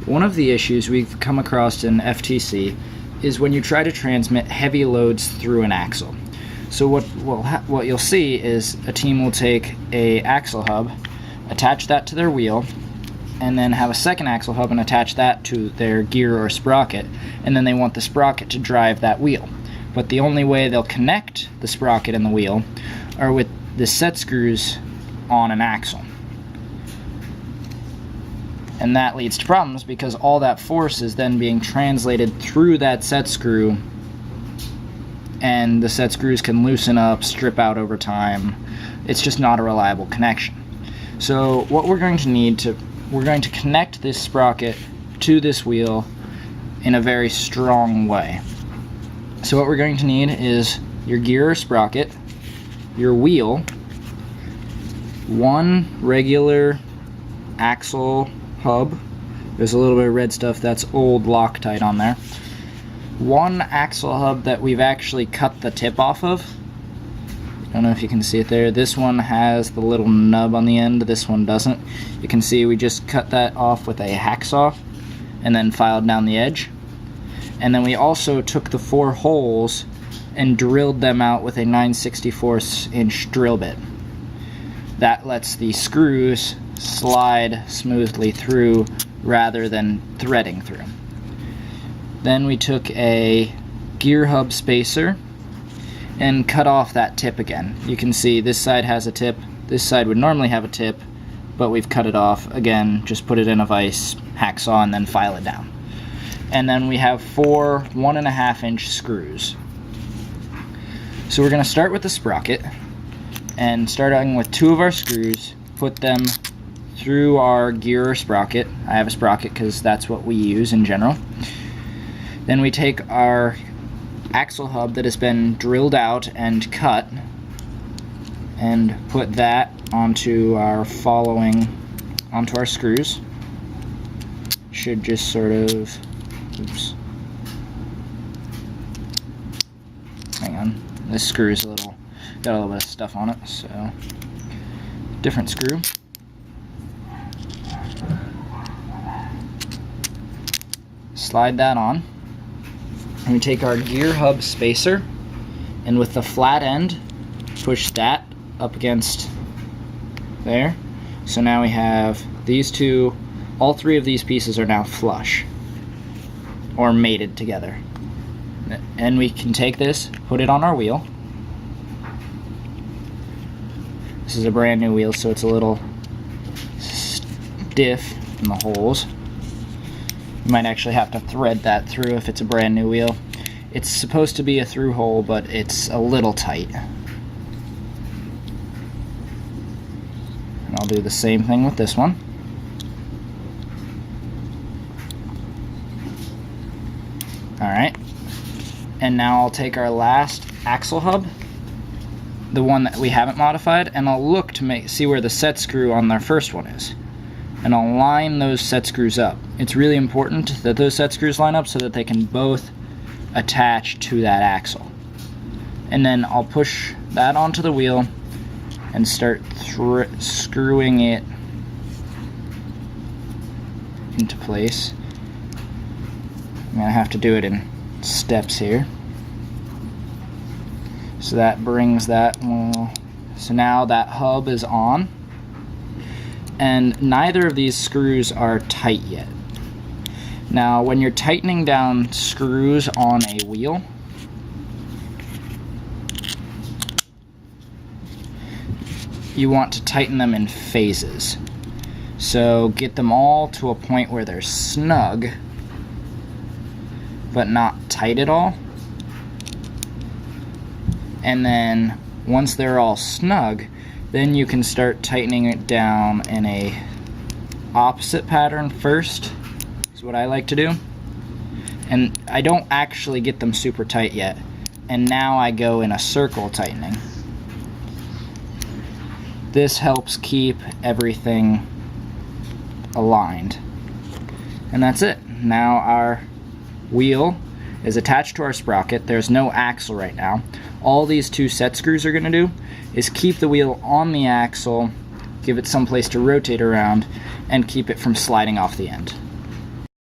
One of the issues we've come across in FTC is when you try to transmit heavy loads through an axle. So what you'll see is a team will take a axle hub, attach that to their wheel, and then have a second axle hub and attach that to their gear or sprocket, and then they want the sprocket to drive that wheel. But the only way they'll connect the sprocket and the wheel are with the set screws on an axle. And that leads to problems because all that force is then being translated through that set screw, and the set screws can loosen up, strip out over time. It's just not a reliable connection. So what we're going to connect this sprocket to this wheel in a very strong way. So what we're going to need is your gear or sprocket, your wheel, one regular axle hub. There's a little bit of red stuff, that's old Loctite on there. One axle hub that we've actually cut the tip off of. I don't know if you can see it there. This one has the little nub on the end, this one doesn't. You can see we just cut that off with a hacksaw and then filed down the edge. And then we also took the 4 holes and drilled them out with a 9/64 inch drill bit. That lets the screws slide smoothly through rather than threading through. Then we took a gear hub spacer and cut off that tip again. You can see this side has a tip, this side would normally have a tip, but we've cut it off. Again, just put it in a vise, hacksaw, and then file it down. And then we have 4 1.5 inch screws. So we're going to start with the sprocket, and starting with 2 of our screws, put them through our gear or sprocket. I have a sprocket because that's what we use in general. Then we take our axle hub that has been drilled out and cut and put that onto our screws. Should just sort of, oops, hang on, this screw is got a little bit of stuff on it, so different screw. Slide that on, and we take our gear hub spacer, and with the flat end push that up against there. So now we have these two, all 3 of these pieces are now flush or mated together. And we can take this, put it on our wheel. This is a brand new wheel, so it's a little stiff in the holes. You might actually have to thread that through if it's a brand new wheel. It's supposed to be a through hole, but it's a little tight. And I'll do the same thing with this one. Alright. And now I'll take our last axle hub, the one that we haven't modified, and I'll look to see where the set screw on their first one is. And I'll line those set screws up. It's really important that those set screws line up so that they can both attach to that axle. And then I'll push that onto the wheel and start screwing it into place. I'm going to have to do it in steps here. So that brings that, so now that hub is on. And neither of these screws are tight yet. Now, when you're tightening down screws on a wheel, you want to tighten them in phases. So get them all to a point where they're snug, but not tight at all. And then once they're all snug, then you can start tightening it down in a opposite pattern first, is what I like to do. And I don't actually get them super tight yet. And now I go in a circle tightening. This helps keep everything aligned. And that's it. Now our wheel is attached to our sprocket. There's no axle right now. All these 2 set screws are going to do is keep the wheel on the axle, give it some place to rotate around, and keep it from sliding off the end.